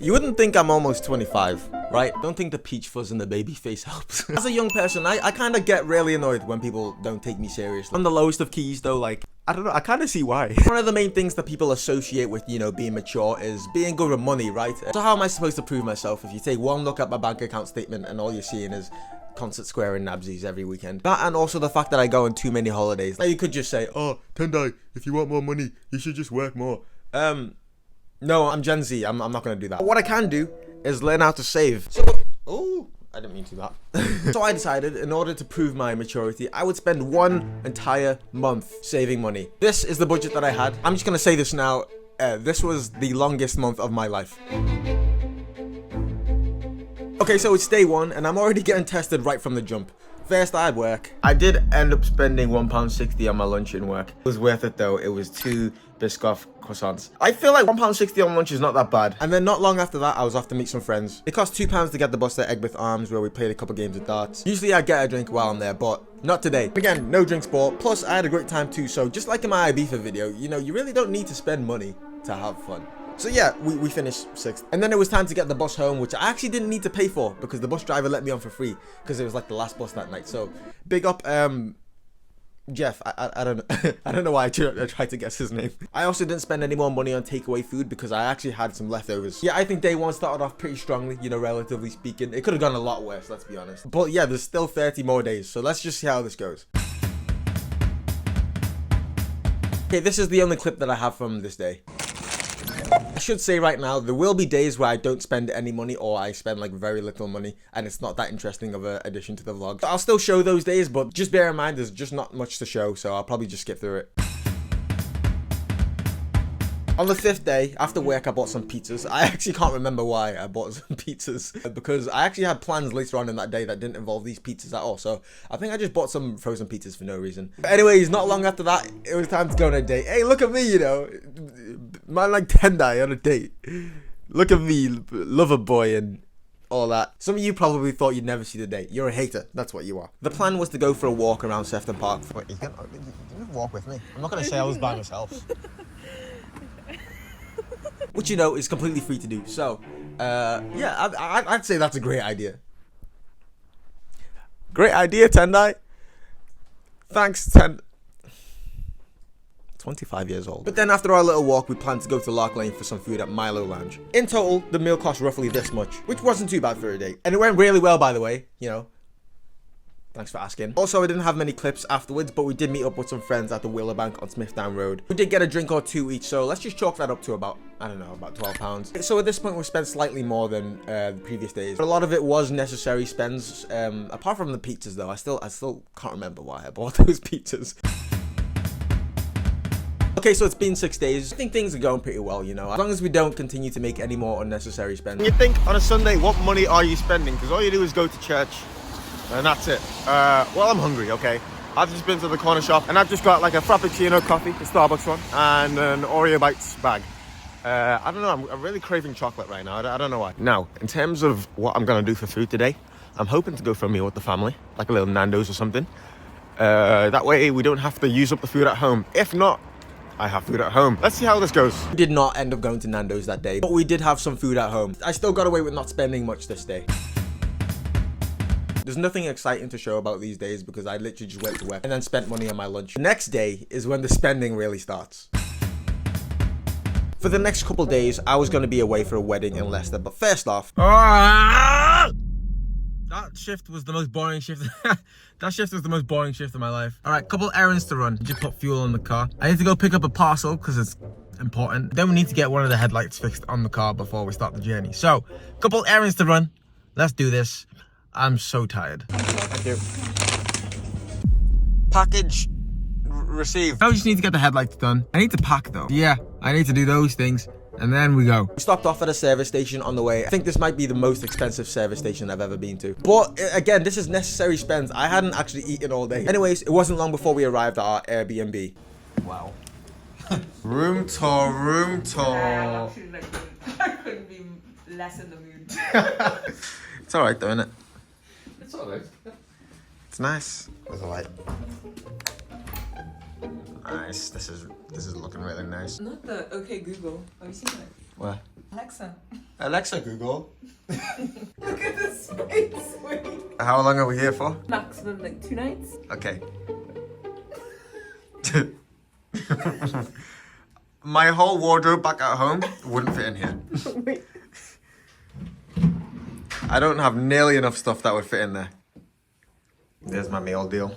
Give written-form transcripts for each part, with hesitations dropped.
You wouldn't think I'm almost 25, right? Don't think the peach fuzz and the baby face helps. As a young person, I kind of get really annoyed when people don't take me seriously. On the lowest of keys though, like, I don't know, I kind of see why. One of the main things that people associate with, you know, being mature is being good with money, right? So how am I supposed to prove myself if you take one look at my bank account statement and all you're seeing is concert square and nabsies every weekend? That, and also the fact that I go on too many holidays. Now you could just say, oh, Tendai, if you want more money, you should just work more. No, I'm Gen Z, I'm not gonna do that. But what I can do is learn how to save. So, oh, I didn't mean to do that. So I decided, in order to prove my maturity, I would spend one entire month saving money. This is the budget that I had. I'm just gonna say this now. This was the longest month of my life. Okay, so it's day one, and I'm already getting tested right from the jump. First, I had work. I did end up spending £1.60 on my lunch in work. It was worth it though. It was 2 Biscoff croissants. I feel like £1.60 on lunch is not that bad. And then not long after that, I was off to meet some friends. It cost £2 to get the bus to Egbert Arms, where we played a couple games of darts. Usually I get a drink while I'm there, but not today. Again, no drinks bought. Plus, I had a great time too. So just like in my Ibiza video, you know, you really don't need to spend money to have fun. So yeah, we finished 6th. And then it was time to get the bus home, which I actually didn't need to pay for because the bus driver let me on for free because it was like the last bus that night. So big up Jeff. I don't know. I don't know why I tried to guess his name. I also didn't spend any more money on takeaway food because I actually had some leftovers. Yeah, I think day one started off pretty strongly, you know, relatively speaking. It could have gone a lot worse, let's be honest. But yeah, there's still 30 more days. So let's just see how this goes. Okay, this is the only clip that I have from this day. I should say right now, there will be days where I don't spend any money or I spend like very little money and it's not that interesting of an addition to the vlog. I'll still show those days, but just bear in mind there's just not much to show, so I'll probably just skip through it. On the 5th day, after work, I bought some pizzas. I actually can't remember why I bought some pizzas because I actually had plans later on in that day that didn't involve these pizzas at all. So I think I just bought some frozen pizzas for no reason. But anyways, not long after that, it was time to go on a date. Hey, look at me, you know, man like Tendai on a date. Look at me, lover boy and all that. Some of you probably thought you'd never see the date. You're a hater, that's what you are. The plan was to go for a walk around Sefton Park. Wait, you can walk with me. I'm not gonna say I was by myself. Which, you know, is completely free to do. So, yeah, I'd say that's a great idea. Great idea, Tendai. Thanks, 25 years old. But then after our little walk, we planned to go to Lark Lane for some food at Milo Lounge. In total, the meal cost roughly this much, which wasn't too bad for a date. And it went really well, by the way, you know. Thanks for asking. Also, I didn't have many clips afterwards, but we did meet up with some friends at the Willowbank on Smithdown Road. We did get a drink or two each, so let's just chalk that up to about, I don't know, about £12. So at this point, we spent slightly more than the previous days. But a lot of it was necessary spends, apart from the pizzas though. I still can't remember why I bought those pizzas. Okay, so it's been 6 days. I think things are going pretty well, you know, as long as we don't continue to make any more unnecessary spends. You think on a Sunday, what money are you spending? Because all you do is go to church. And that's it. Well, I'm hungry, okay? I've just been to the corner shop and I've just got like a Frappuccino coffee, the Starbucks one, and an Oreo Bites bag. I don't know, I'm really craving chocolate right now. I don't know why. Now, in terms of what I'm gonna do for food today, I'm hoping to go for a meal with the family, like a little Nando's or something. That way we don't have to use up the food at home. If not, I have food at home. Let's see how this goes. We did not end up going to Nando's that day, but we did have some food at home. I still got away with not spending much this day. There's nothing exciting to show about these days because I literally just went to work and then spent money on my lunch. The next day is when the spending really starts. For the next couple days, I was going to be away for a wedding in Leicester, but first off... That shift was the most boring shift. That shift was the most boring shift of my life. All right, couple errands to run. Just put fuel in the car. I need to go pick up a parcel because it's important. Then we need to get one of the headlights fixed on the car before we start the journey. So, couple errands to run. Let's do this. I'm so tired. Thank you. Package received. I just need to get the headlights done. I need to pack though. Yeah, I need to do those things. And then we go. We stopped off at a service station on the way. I think this might be the most expensive service station I've ever been to. But again, this is necessary spends. I hadn't actually eaten all day. Anyways, it wasn't long before we arrived at our Airbnb. Wow. Room tour, room tour. I couldn't be less in the mood. It's alright though, isn't it? It's alright. It's nice. There's a light. Nice. This is looking really nice. Not the OK Google. Have you seen that? What? Alexa, Alexa, Google. look at the space wing. How long are we here for? Maximum like 2 nights. Okay. My whole wardrobe back at home wouldn't fit in here. Wait. I don't have nearly enough stuff that would fit in there. There's my meal deal.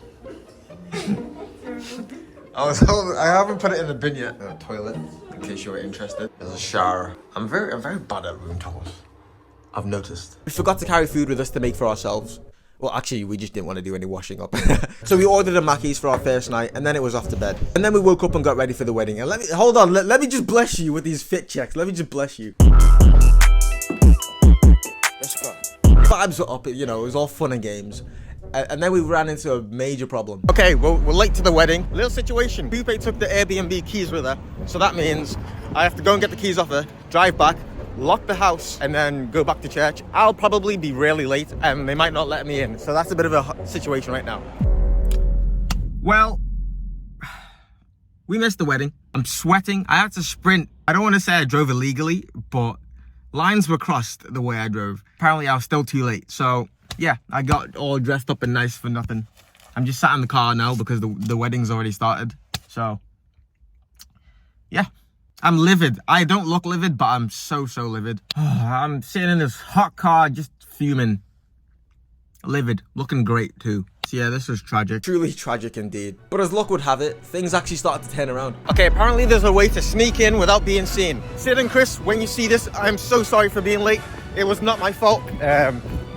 I haven't put it in the bin yet. A toilet, in case you were interested. There's a shower. I'm very bad at room tours. I've noticed. We forgot to carry food with us to make for ourselves. Well, actually, we just didn't want to do any washing up. So we ordered a Mackey's for our first night, and then it was off to bed. And then we woke up and got ready for the wedding. And let me just bless you with these fit checks. Let me just bless you. Let's go. Vibes were up, you know, it was all fun and games. And then we ran into a major problem. Okay, well, we're late to the wedding. Little situation. Pupe took the Airbnb keys with her, so that means I have to go and get the keys off her, drive back, lock the house, and then go back to church. I'll probably be really late, and they might not let me in. So that's a bit of a situation right now. Well, we missed the wedding. I'm sweating. I had to sprint. I don't want to say I drove illegally, but lines were crossed the way I drove. Apparently, I was still too late. So yeah, I got all dressed up and nice for nothing. I'm just sat in the car now because the wedding's already started. So yeah, I'm livid. I don't look livid, but I'm so livid. I'm sitting in this hot car just fuming. Livid, looking great too. So yeah, this was tragic. Truly tragic indeed. But as luck would have it, things actually started to turn around. Okay, apparently there's a way to sneak in without being seen. Sid and Chris, when you see this, I'm so sorry for being late. It was not my fault.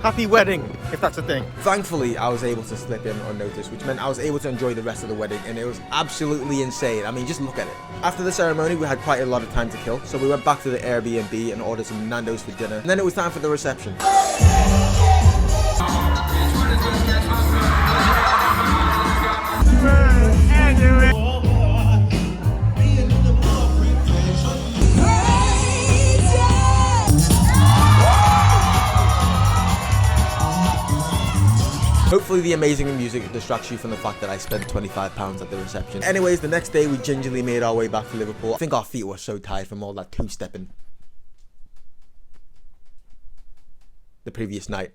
Happy wedding, if that's a thing. Thankfully, I was able to slip in unnoticed, which meant I was able to enjoy the rest of the wedding, and it was absolutely insane. I mean, just look at it. After the ceremony, we had quite a lot of time to kill, so we went back to the Airbnb and ordered some Nando's for dinner. And then it was time for the reception. Hopefully the amazing music distracts you from the fact that I spent £25 at the reception. Anyways, the next day we gingerly made our way back to Liverpool. I think our feet were so tired from all that two-stepping the previous night.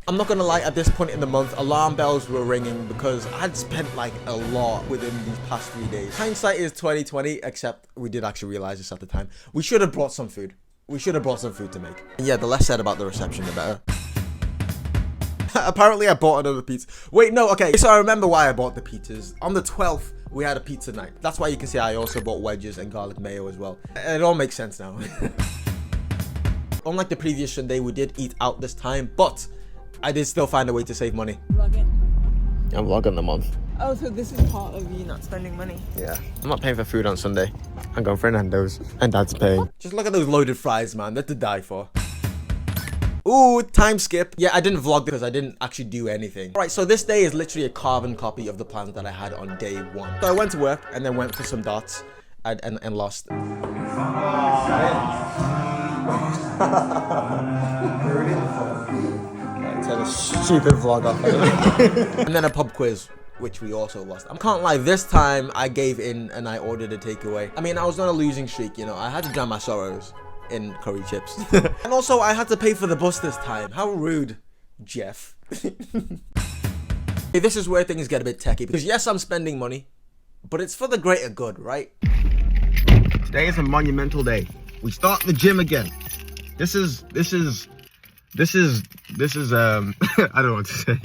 I'm not gonna lie, at this point in the month, alarm bells were ringing because I'd spent like a lot within these past 3 days. Hindsight is 20/20, except we did actually realize this at the time. We should have brought some food. We should have brought some food to make. And yeah, the less said about the reception, the better. Apparently I bought another pizza. Wait, no, okay. So I remember why I bought the pizzas. On the 12th, we had a pizza night. That's why you can see I also bought wedges and garlic mayo as well. It all makes sense now. Unlike the previous Sunday, we did eat out this time, but I did still find a way to save money. Vlogging. I'm vlogging the month. Oh, so this is part of you not spending money? Yeah. I'm not paying for food on Sunday. I'm going for Nando's. And Dad's paying. Just look at those loaded fries, man. They're to die for. Ooh, time skip. Yeah, I didn't vlog because I didn't actually do anything. Alright, so this day is literally a carbon copy of the plans that I had on day one. So I went to work and then went for some darts and lost. Turn a stupid vlog off. And then a pub quiz, which we also lost. I can't lie, this time I gave in and I ordered a takeaway. I mean, I was on a losing streak, you know. I had to drown my sorrows in curry chips. And also I had to pay for the bus this time. How rude, Jeff. Hey, this is where things get a bit techie because yes, I'm spending money, but it's for the greater good, right? Today is a monumental day. We start the gym again. This is I don't know what to say.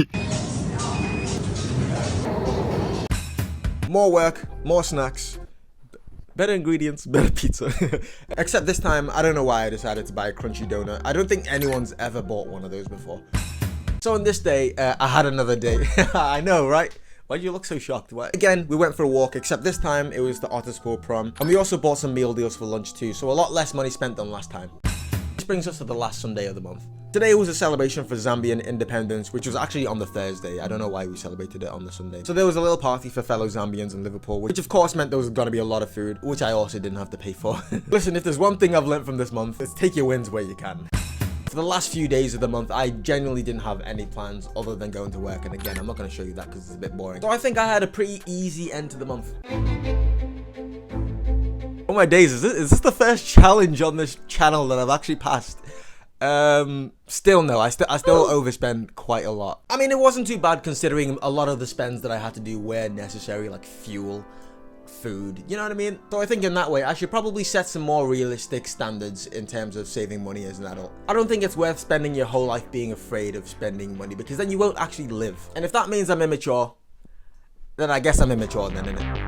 More work, more snacks, better ingredients, better pizza. Except this time, I don't know why I decided to buy a crunchy donut. I don't think anyone's ever bought one of those before. So on this day, I had another day. I know, right? Why do you look so shocked? What? Again, we went for a walk, except this time it was the Otterspoor prom. And we also bought some meal deals for lunch too, so a lot less money spent than last time. This brings us to the last Sunday of the month. Today was a celebration for Zambian independence, which was actually on the Thursday. I don't know why we celebrated it on the Sunday. So there was a little party for fellow Zambians in Liverpool, which of course meant there was gonna be a lot of food, which I also didn't have to pay for. Listen, if there's one thing I've learned from this month, it's take your wins where you can. For the last few days of the month, I genuinely didn't have any plans other than going to work. And again, I'm not gonna show you that because it's a bit boring. So I think I had a pretty easy end to the month. Oh my days, is this the first challenge on this channel that I've actually passed? Still no, I still overspend quite a lot. I mean, it wasn't too bad considering a lot of the spends that I had to do were necessary, like fuel, food, you know what I mean? So I think in that way, I should probably set some more realistic standards in terms of saving money as an adult. I don't think it's worth spending your whole life being afraid of spending money because then you won't actually live. And if that means I'm immature, then I guess I'm immature then, innit?